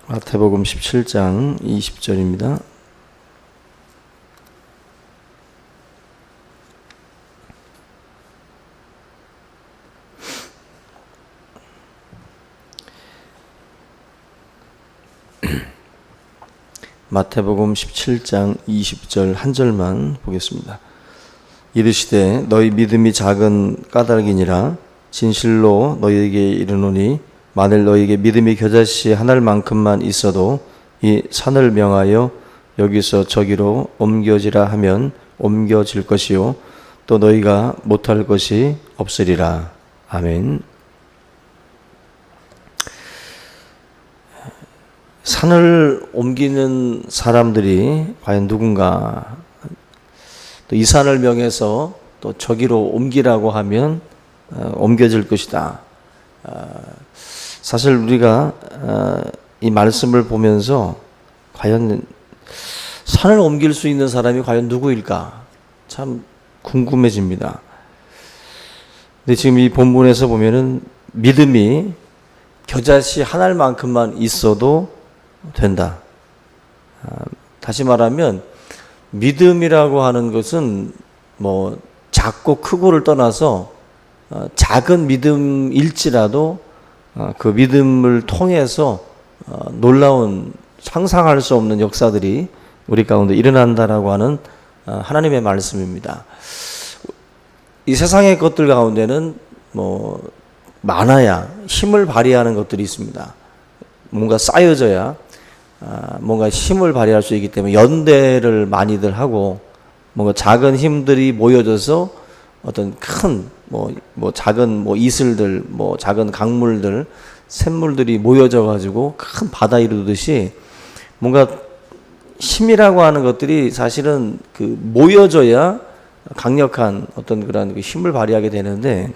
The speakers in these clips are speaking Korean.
마태복음 17장 20절입니다. 마태복음 17장 20절 한 절만 보겠습니다. 이르시되 너희 믿음이 작은 까닭이니라. 진실로 너희에게 이르노니 만일 너희에게 믿음이 겨자씨 하나만큼만 있어도 이 산을 명하여 여기서 저기로 옮겨지라 하면 옮겨질 것이요 또 너희가 못할 것이 없으리라. 아멘. 산을 옮기는 사람들이 과연 누군가, 또 이 산을 명해서 또 저기로 옮기라고 하면 옮겨질 것이다. 사실 우리가 이 말씀을 보면서 과연 산을 옮길 수 있는 사람이 과연 누구일까 참 궁금해집니다. 근데 지금 이 본문에서 보면은 믿음이 겨자씨 한 알만큼만 있어도 된다. 다시 말하면 믿음이라고 하는 것은 뭐 작고 크고를 떠나서 작은 믿음일지라도 그 믿음을 통해서 놀라운 상상할 수 없는 역사들이 우리 가운데 일어난다라고 하는 하나님의 말씀입니다. 이 세상의 것들 가운데는 뭐 많아야 힘을 발휘하는 것들이 있습니다. 뭔가 쌓여져야 뭔가 힘을 발휘할 수 있기 때문에 연대를 많이들 하고, 뭔가 작은 힘들이 모여져서 어떤 큰 작은 이슬들, 작은 강물들, 샘물들이 모여져 가지고 큰 바다 이루듯이 뭔가 힘이라고 하는 것들이 사실은 그 모여져야 강력한 어떤 그런 힘을 발휘하게 되는데,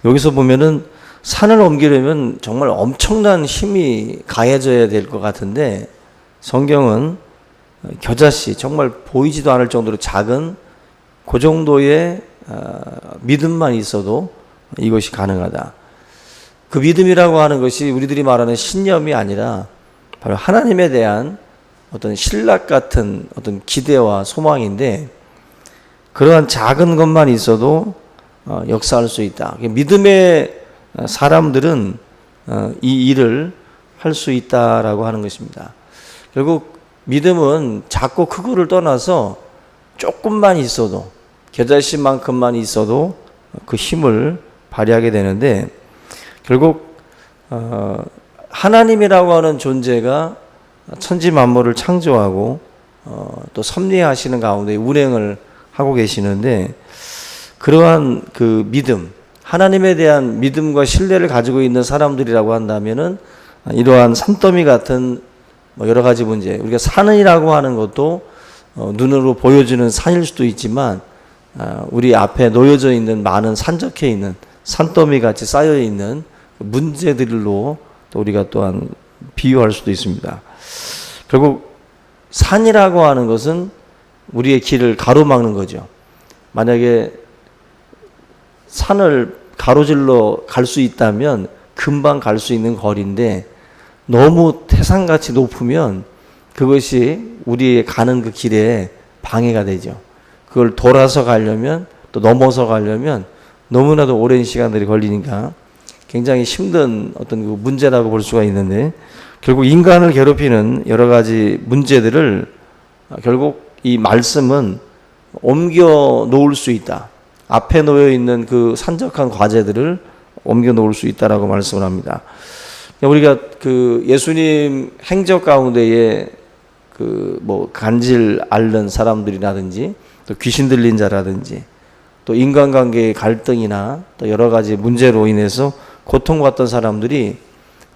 여기서 보면은 산을 옮기려면 정말 엄청난 힘이 가해져야 될 것 같은데, 성경은 겨자씨, 정말 보이지도 않을 정도로 작은 그 정도의 믿음만 있어도 이것이 가능하다. 그 믿음이라고 하는 것이 우리들이 말하는 신념이 아니라 바로 하나님에 대한 어떤 신락 같은 어떤 기대와 소망인데, 그러한 작은 것만 있어도 역사할 수 있다. 믿음의 사람들은 이 일을 할 수 있다라고 하는 것입니다. 결국 믿음은 작고 크고를 떠나서 조금만 있어도, 겨자씨만큼만 있어도 그 힘을 발휘하게 되는데, 결국 하나님이라고 하는 존재가 천지 만물을 창조하고 또 섭리하시는 가운데 운행을 하고 계시는데, 그러한 그 믿음, 하나님에 대한 믿음과 신뢰를 가지고 있는 사람들이라고 한다면은 이러한 산더미 같은 여러 가지 문제, 우리가 산이라고 하는 것도 눈으로 보여주는 산일 수도 있지만 우리 앞에 놓여져 있는 많은 산적해 있는 산더미 같이 쌓여 있는 문제들로 또 우리가 또한 비유할 수도 있습니다. 결국 산이라고 하는 것은 우리의 길을 가로막는 거죠. 만약에 산을 가로질러 갈 수 있다면 금방 갈 수 있는 거리인데, 너무 태산같이 높으면 그것이 우리의 가는 그 길에 방해가 되죠. 그걸 돌아서 가려면, 또 넘어서 가려면 너무나도 오랜 시간들이 걸리니까 굉장히 힘든 어떤 그 문제라고 볼 수가 있는데, 결국 인간을 괴롭히는 여러 가지 문제들을 결국 이 말씀은 옮겨 놓을 수 있다. 앞에 놓여 있는 그 산적한 과제들을 옮겨 놓을 수 있다라고 말씀을 합니다. 우리가 그 예수님 행적 가운데에 그 간질 앓는 사람들이라든지, 또 귀신 들린 자라든지, 또 인간관계의 갈등이나 또 여러 가지 문제로 인해서 고통받던 사람들이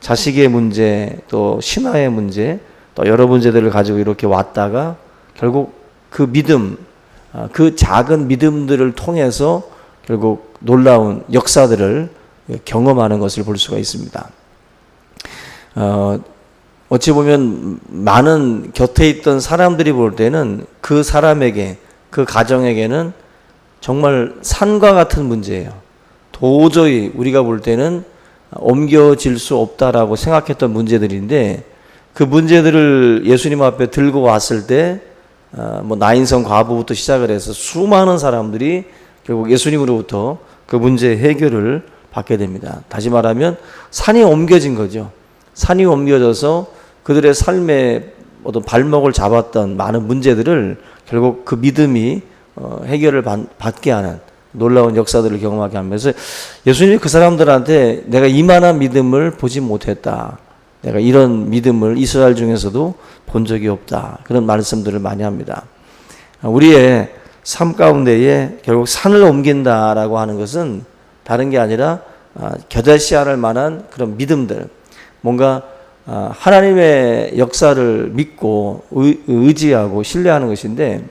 자식의 문제, 또 신화의 문제, 또 여러 문제들을 가지고 이렇게 왔다가 결국 그 믿음, 그 작은 믿음들을 통해서 결국 놀라운 역사들을 경험하는 것을 볼 수가 있습니다. 어찌 보면 많은 곁에 있던 사람들이 볼 때는 그 사람에게, 그 가정에게는 정말 산과 같은 문제예요. 도저히 우리가 볼 때는 옮겨질 수 없다라고 생각했던 문제들인데 그 문제들을 예수님 앞에 들고 왔을 때 뭐 나인성 과부부터 시작을 해서 수많은 사람들이 결국 예수님으로부터 그 문제 해결을 받게 됩니다. 다시 말하면 산이 옮겨진 거죠. 산이 옮겨져서 그들의 삶의 어떤 발목을 잡았던 많은 문제들을 결국 그 믿음이 해결을 받게 하는 놀라운 역사들을 경험하게 하면서 예수님이 그 사람들한테 내가 이만한 믿음을 보지 못했다. 내가 이런 믿음을 이스라엘 중에서도 본 적이 없다. 그런 말씀들을 많이 합니다. 우리의 삶 가운데에 결국 산을 옮긴다라고 하는 것은 다른 게 아니라 겨자씨알을 만한 그런 믿음들, 뭔가 하나님의 역사를 믿고 의지하고 신뢰하는 것인데,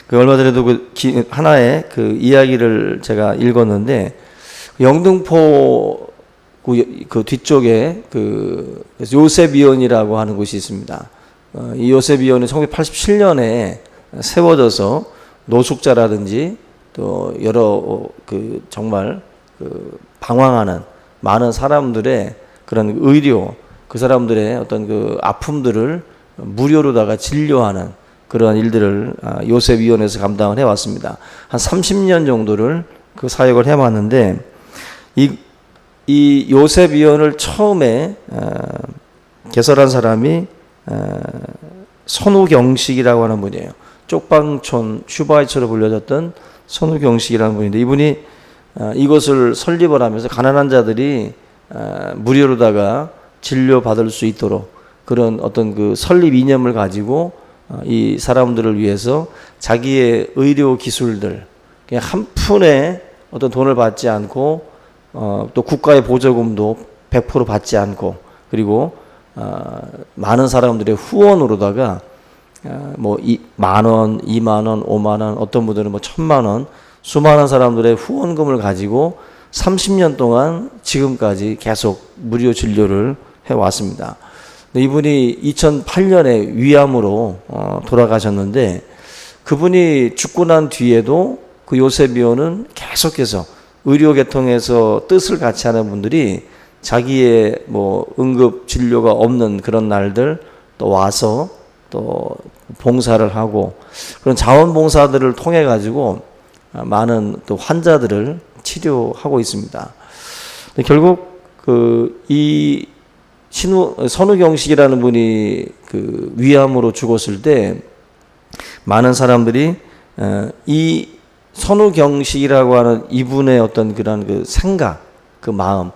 그 얼마 전에도 하나의 그 이야기를 제가 읽었는데, 영등포 그 뒤쪽에 그 요셉이온이라고 하는 곳이 있습니다. 이 요셉이온은 1987년에 세워져서 노숙자라든지 또 여러 그 정말 그 방황하는 많은 사람들의 그런 의료, 그 사람들의 어떤 그 아픔들을 무료로다가 진료하는 그러한 일들을 요셉위원회에서 감당을 해왔습니다. 한 30년 정도를 그 사역을 해왔는데, 이 요셉위원을 처음에 개설한 사람이 손우경식이라고 하는 분이에요. 쪽방촌 슈바이처로 불려졌던 손우경식이라는 분인데, 이분이 이것을 설립을 하면서 가난한 자들이 무료로다가 진료받을 수 있도록 그런 어떤 그 설립 이념을 가지고 이 사람들을 위해서 자기의 의료 기술들 그냥 한 푼의 어떤 돈을 받지 않고 또 국가의 보조금도 100% 받지 않고, 그리고 많은 사람들의 후원으로다가 뭐 10,000원, 20,000원, 50,000원, 어떤 분들은 뭐 1,000,000원, 수많은 사람들의 후원금을 가지고 30년 동안 지금까지 계속 무료 진료를 해왔습니다. 이분이 2008년에 위암으로 돌아가셨는데, 그분이 죽고 난 뒤에도 그 요셉위원은 계속해서 의료계통에서 뜻을 같이 하는 분들이 자기의 뭐 응급 진료가 없는 그런 날들 또 와서 또 봉사를 하고, 그런 자원봉사들을 통해 가지고 많은 또 환자들을 치료하고 있습니다. 결국 이 선우경식이라는 분이 그 위암으로 죽었을 때 많은 사람들이 이 선우경식이라고 하는 이분의 어떤 그런 그 생각, 그 마음,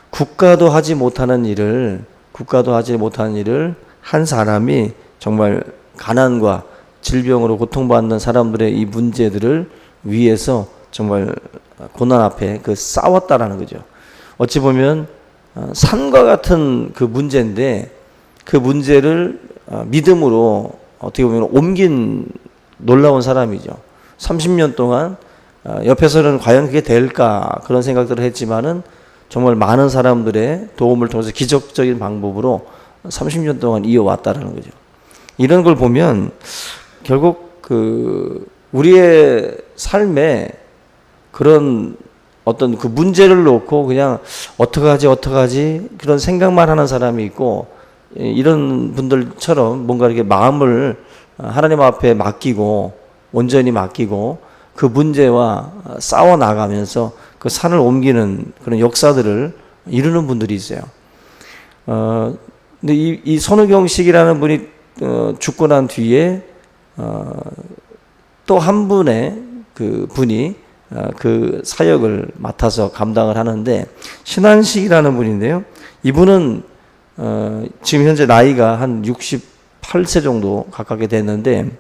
국가도 하지 못하는 일을 한 사람이 정말 가난과 질병으로 고통받는 사람들의 이 문제들을 위해서 정말 고난 앞에 싸웠다라는 거죠. 어찌 보면 산과 같은 그 문제인데, 그 문제를 믿음으로 어떻게 보면 옮긴 놀라운 사람이죠. 30년 동안 옆에서는 과연 그게 될까 그런 생각들을 했지만은 정말 많은 사람들의 도움을 통해서 기적적인 방법으로 30년 동안 이어왔다라는 거죠. 이런 걸 보면 결국 우리의 삶에 그런 어떤 그 문제를 놓고 그냥 어떡하지 그런 생각만 하는 사람이 있고, 이런 분들처럼 뭔가 이렇게 마음을 하나님 앞에 맡기고 온전히 맡기고 그 문제와 싸워 나가면서 그 산을 옮기는 그런 역사들을 이루는 분들이 있어요. 근데 이 손우경식이라는 분이 죽고 난 뒤에 또 한 분의 그 분이 그 사역을 맡아서 감당을 하는데, 신한식이라는 분인데요. 이분은 지금 현재 나이가 한 68세 정도 가깝게 됐는데,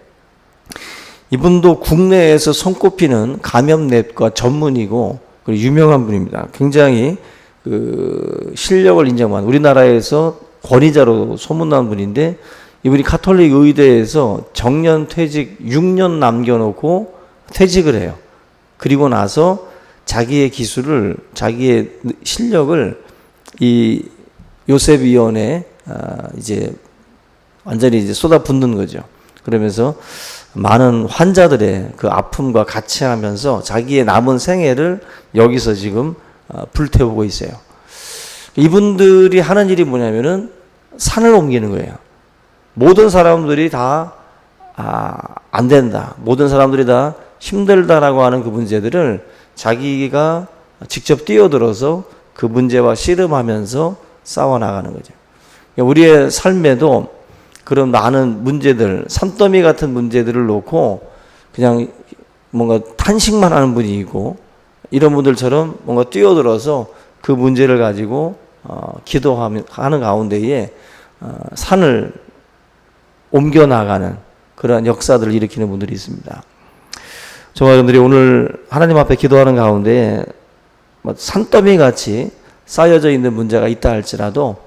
이분도 국내에서 손꼽히는 감염내과 전문이고 그리고 유명한 분입니다. 굉장히 그 실력을 인정한, 우리나라에서 권위자로 소문난 분인데, 이분이 가톨릭 의대에서 정년 퇴직 6년 남겨놓고 퇴직을 해요. 그리고 나서 자기의 기술을, 자기의 실력을 이 요셉위원회에 이제 완전히 이제 쏟아붓는 거죠. 그러면서 많은 환자들의 그 아픔과 같이 하면서 자기의 남은 생애를 여기서 지금 불태우고 있어요. 이분들이 하는 일이 뭐냐면은 산을 옮기는 거예요. 모든 사람들이 다 안 된다. 모든 사람들이 다 힘들다라고 하는 그 문제들을 자기가 직접 뛰어들어서 그 문제와 씨름하면서 싸워나가는 거죠. 우리의 삶에도 그런 많은 문제들, 산더미 같은 문제들을 놓고 그냥 뭔가 탄식만 하는 분이 있고, 이런 분들처럼 뭔가 뛰어들어서 그 문제를 가지고 기도하는 가운데에 산을 옮겨나가는 그러한 역사들을 일으키는 분들이 있습니다. 저와 여러분들이 오늘 하나님 앞에 기도하는 가운데 산더미 같이 쌓여져 있는 문제가 있다 할지라도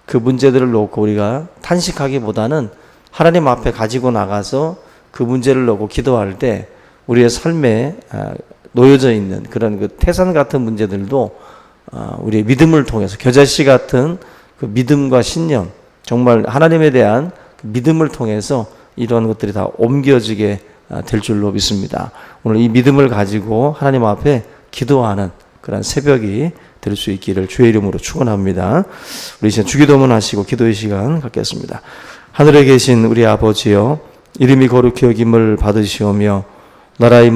그 문제들을 놓고 우리가 탄식하기보다는 하나님 앞에 가지고 나가서 그 문제를 놓고 기도할 때 우리의 삶에 놓여져 있는 그런 그 태산 같은 문제들도 우리의 믿음을 통해서 겨자씨 같은 그 믿음과 신념, 정말 하나님에 대한 그 믿음을 통해서 이러한 것들이 다 옮겨지게 될 줄로 믿습니다. 오늘 이 믿음을 가지고 하나님 앞에 기도하는 그런 새벽이 될 수 있기를 주의 이름으로 축원합니다. 우리 이제 주기도문 하시고 기도의 시간 갖겠습니다. 하늘에 계신 우리 아버지여, 이름이 거룩히 여김을 받으시오며 나라의